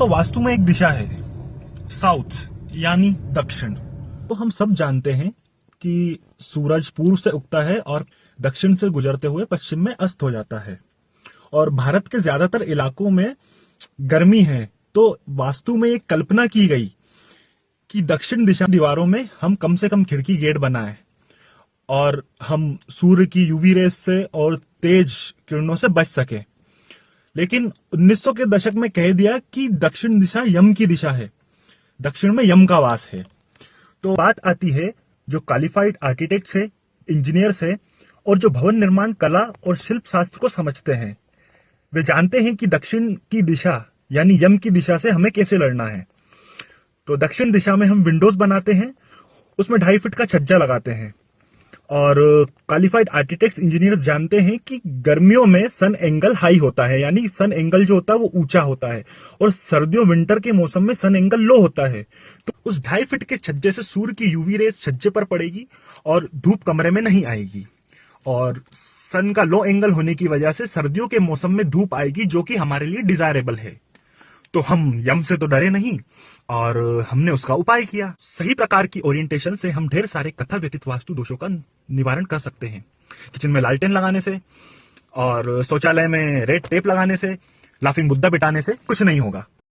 तो वास्तु में एक दिशा है, साउथ यानी दक्षिण। तो हम सब जानते हैं कि सूरज पूर्व से उगता है और दक्षिण से गुजरते हुए पश्चिम में अस्त हो जाता है। और भारत के ज्यादातर इलाकों में गर्मी है, तो वास्तु में एक कल्पना की गई कि दक्षिण दिशा दीवारों में हम कम से कम खिड़की गेट बनाएं और हम सूर्य की यूवी रेस से और तेज किरणों से बच सके। लेकिन 1900 के दशक में कह दिया कि दक्षिण दिशा यम की दिशा है, दक्षिण में यम का वास है। तो बात आती है जो क्वालिफाइड आर्किटेक्ट्स है, इंजीनियर्स है और जो भवन निर्माण कला और शिल्प शास्त्र को समझते हैं, वे जानते हैं कि दक्षिण की दिशा यानी यम की दिशा से हमें कैसे लड़ना है। तो दक्षिण दिशा में हम विंडोज बनाते हैं, उसमें 2.5 फीट का छज्जा लगाते हैं। और क्वालिफाइड आर्किटेक्ट्स इंजीनियर्स जानते हैं कि गर्मियों में सन एंगल हाई होता है, यानी सन एंगल जो होता है वो ऊंचा होता है, और सर्दियों विंटर के मौसम में सन एंगल लो होता है। तो उस 2.5 फीट के छज्जे से सूर्य की यूवी रेस छज्जे पर पड़ेगी और धूप कमरे में नहीं आएगी। और सन का लो एंगल होने की वजह से सर्दियों के मौसम में धूप आएगी, जो कि हमारे लिए डिजायरेबल है। तो हम यम से तो डरे नहीं और हमने उसका उपाय किया। सही प्रकार की ओरिएंटेशन से हम ढेर सारे कथा व्यतीत वास्तु दोषों का निवारण कर सकते हैं। किचन में लालटेन लगाने से और शौचालय में रेड टेप लगाने से, लाफिंग बुद्धा बिठाने से कुछ नहीं होगा।